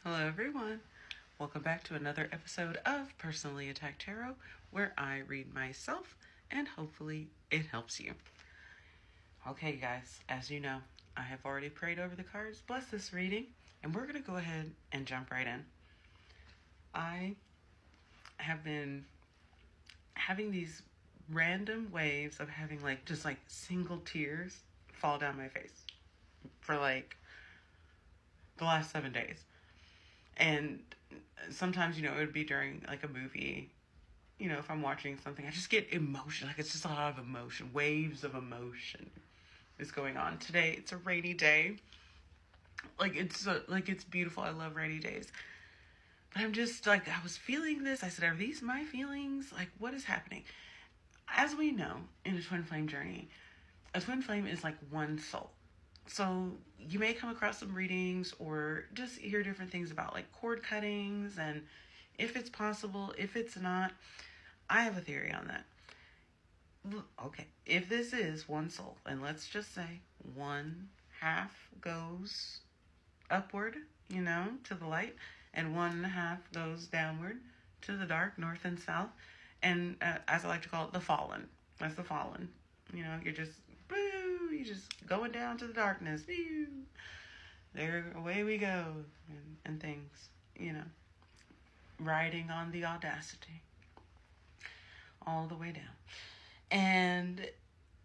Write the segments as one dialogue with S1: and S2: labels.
S1: Hello, everyone. Welcome back to another episode of Personally Attacked Tarot, where I read myself and hopefully it helps you. Okay, guys, as you know, I have already prayed over the cards, bless this reading, and we're going to go ahead and jump right in. I have been having these random waves of having just single tears fall down my face for the last 7 days. And sometimes, it would be during a movie. If I'm watching something, I just get emotion. It's just a lot of emotion. Waves of emotion is going on. Today, it's a rainy day. It's beautiful. I love rainy days. But I'm just I was feeling this. I said, are these my feelings? What is happening? As we know, in a twin flame journey, a twin flame is like one soul. So you may come across some readings or just hear different things about cord cuttings and if it's possible, if it's not. I have a theory on that. Okay, if this is one soul, and let's just say one half goes upward, to the light, and one half goes downward to the dark, north and south, and as I like to call it, the fallen. That's the fallen. You're just you're just going down to the darkness. Boo. There, away we go, and things, riding on the audacity all the way down. And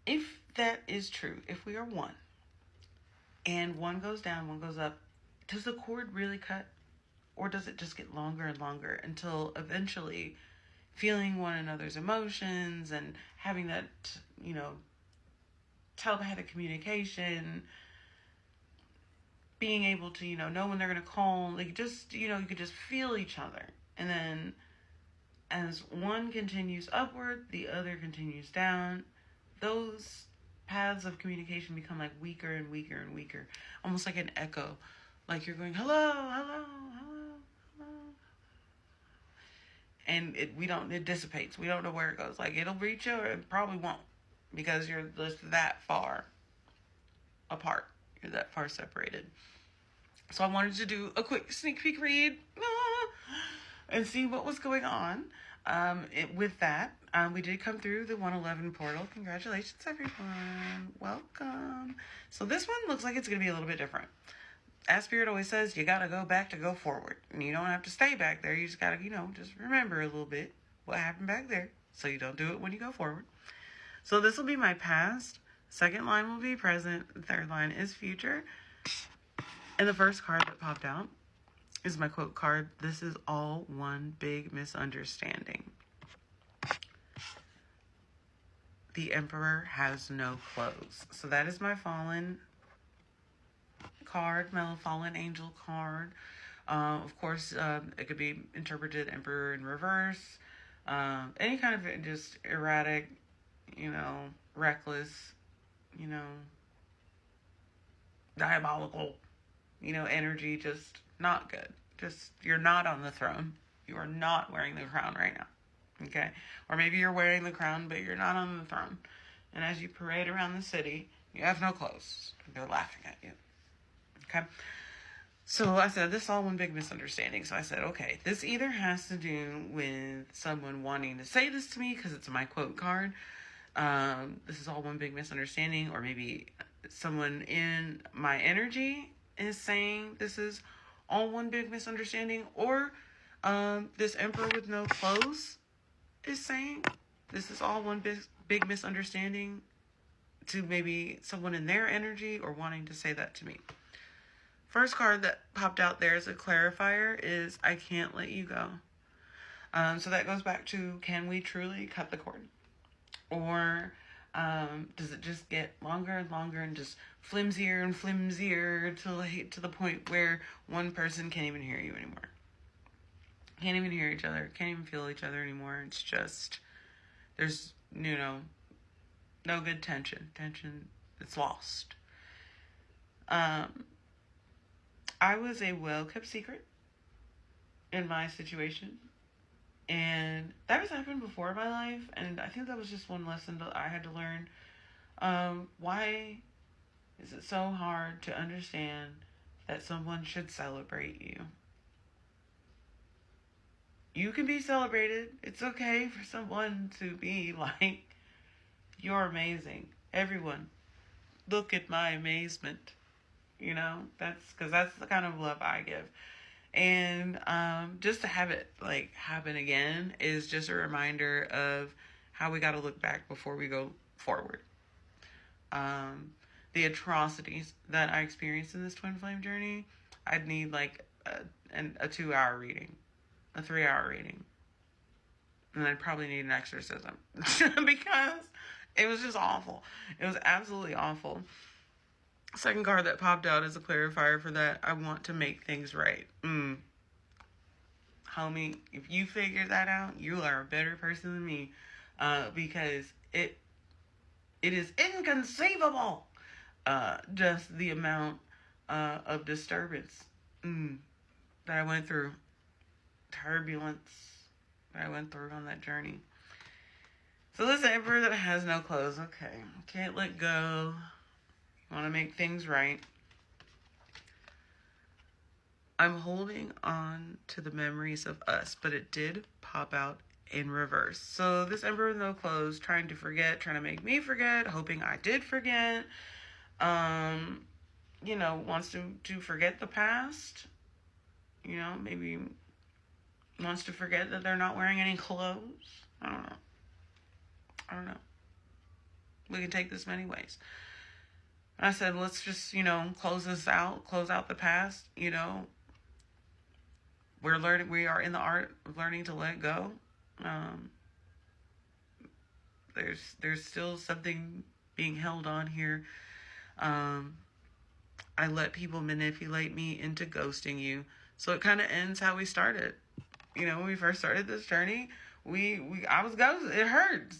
S1: if that is true, if we are one, and one goes down, one goes up, does the cord really cut? Or does it just get longer and longer until eventually feeling one another's emotions and having that, telepathic communication, being able to, know when they're going to call, you could just feel each other. And then as one continues upward, the other continues down. Those paths of communication become weaker and weaker and weaker, almost like an echo. You're going, hello, hello, hello, hello. And it dissipates. We don't know where it goes. It'll reach you or it probably won't because you're just that far apart. You're that far separated. So I wanted to do a quick sneak peek read and see what was going on. With that, we did come through the 111 portal. Congratulations, everyone. Welcome. So this one looks like it's going to be a little bit different. As Spirit always says, you got to go back to go forward. And you don't have to stay back there. You just got to, just remember a little bit what happened back there so you don't do it when you go forward. So this will be my past. Second line will be present. The third line is future. And the first card that popped out is my quote card. This is all one big misunderstanding. The Emperor has no clothes. So that is my fallen card, my fallen angel card. Of course, it could be interpreted Emperor in reverse. Any kind of just erratic, reckless, diabolical, energy, just not good. Just, you're not on the throne. You are not wearing the crown right now. Okay? Or maybe you're wearing the crown, but you're not on the throne. And as you parade around the city, you have no clothes. They're laughing at you. Okay? So I said, this is all one big misunderstanding. So I said, okay, this either has to do with someone wanting to say this to me because it's my quote card. This is all one big misunderstanding. Or maybe someone in my energy is saying this is all one big misunderstanding. Or this Emperor with no clothes is saying this is all one big misunderstanding to maybe someone in their energy or wanting to say that to me. First card that popped out there as a clarifier is I can't let you go. So that goes back to, can we truly cut the cord? Or does it just get longer and longer and just flimsier and flimsier to the point where one person can't even hear you anymore? Can't even hear each other. Can't even feel each other anymore. It's just, there's, no good tension. Tension, it's lost. I was a well-kept secret in my situation. And that has happened before in my life. And I think that was just one lesson that I had to learn. Why is it so hard to understand that someone should celebrate you? You can be celebrated. It's okay for someone to be like, you're amazing. Everyone, look at my amazement. You know, that's because that's the kind of love I give. And just to have it like happen again is just a reminder of how we got to look back before we go forward. The atrocities that I experienced in this twin flame journey, I'd need like a 2-hour reading, a 3-hour reading, and I'd probably need an exorcism because it was just awful. It was absolutely awful. Second card that popped out as a clarifier for that, I want to make things right. Homie, if you figure that out, you are a better person than me, because it is inconceivable, just the amount of disturbance that I went through, turbulence that I went through on that journey. So this emperor that has no clothes, okay, can't let go, want to make things right. I'm holding on to the memories of us, but it did pop out in reverse. So this emperor with no clothes, trying to forget, trying to make me forget, hoping I did forget, wants to forget the past, maybe wants to forget that they're not wearing any clothes. I don't know. We can take this many ways. I said, let's just, close this out, close out the past, we are in the art of learning to let go. There's still something being held on here. I let people manipulate me into ghosting you. So it kind of ends how we started. When we first started this journey, I was ghosted. It hurts.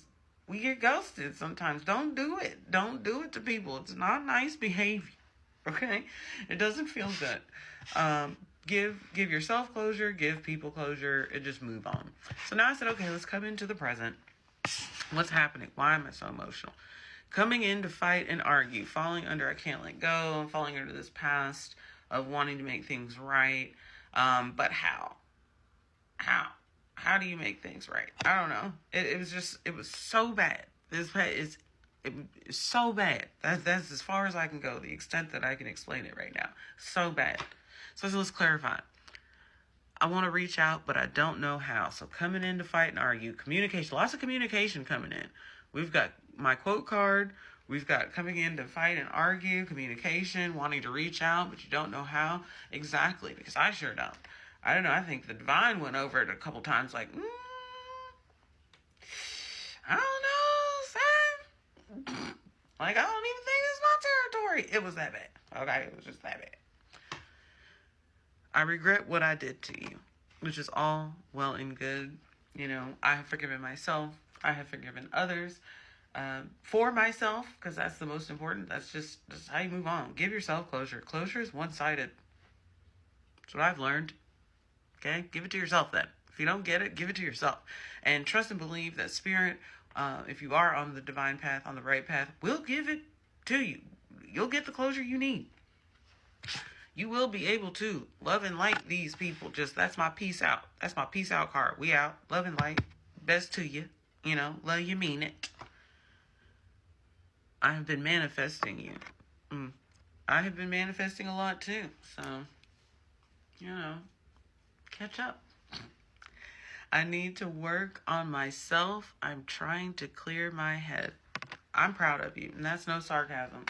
S1: We get ghosted sometimes. Don't do it. Don't do it to people. It's not nice behavior. Okay? It doesn't feel good. Give yourself closure, give people closure, and just move on. So now I said, okay, let's come into the present. What's happening? Why am I so emotional? Coming in to fight and argue, falling under I can't let go, falling under this past of wanting to make things right. But how? How do you make things right? I don't know. It was so bad. It was so bad. That's as far as I can go, the extent that I can explain it right now. So bad. So let's clarify. I want to reach out, but I don't know how. So coming in to fight and argue, communication, lots of communication coming in. We've got my quote card. We've got coming in to fight and argue, communication, wanting to reach out, but you don't know how. Exactly, because I sure don't. I don't know. I think the divine went over it a couple times like, I don't know, son. Like, I don't even think it's my territory. It was that bad. Okay, it was just that bad. I regret what I did to you, which is all well and good. I have forgiven myself. I have forgiven others for myself, because that's the most important. That's just how you move on. Give yourself closure. Closure is one-sided. That's what I've learned. Okay? Give it to yourself then. If you don't get it, give it to yourself. And trust and believe that Spirit, if you are on the divine path, on the right path, will give it to you. You'll get the closure you need. You will be able to love and light these people. That's my peace out. That's my peace out card. We out. Love and light. Best to you. Love you, mean it. I have been manifesting you. I have been manifesting a lot too. So, catch up. I need to work on myself. I'm trying to clear my head. I'm proud of you, and that's no sarcasm.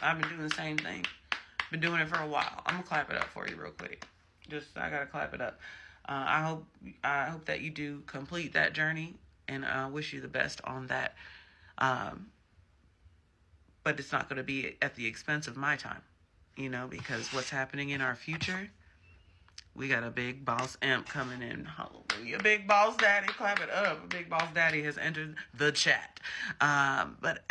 S1: I've been doing the same thing. Been doing it for a while. I'm gonna clap it up for you real quick. I gotta clap it up. I hope that you do complete that journey, and I wish you the best on that. But it's not gonna be at the expense of my time, because what's happening in our future. We got a big boss emp coming in. Hallelujah. Big boss daddy. Clap it up. Big boss daddy has entered the chat. But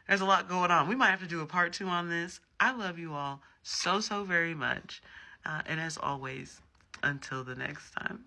S1: there's a lot going on. We might have to do a part 2 on this. I love you all so very much. And as always, until the next time.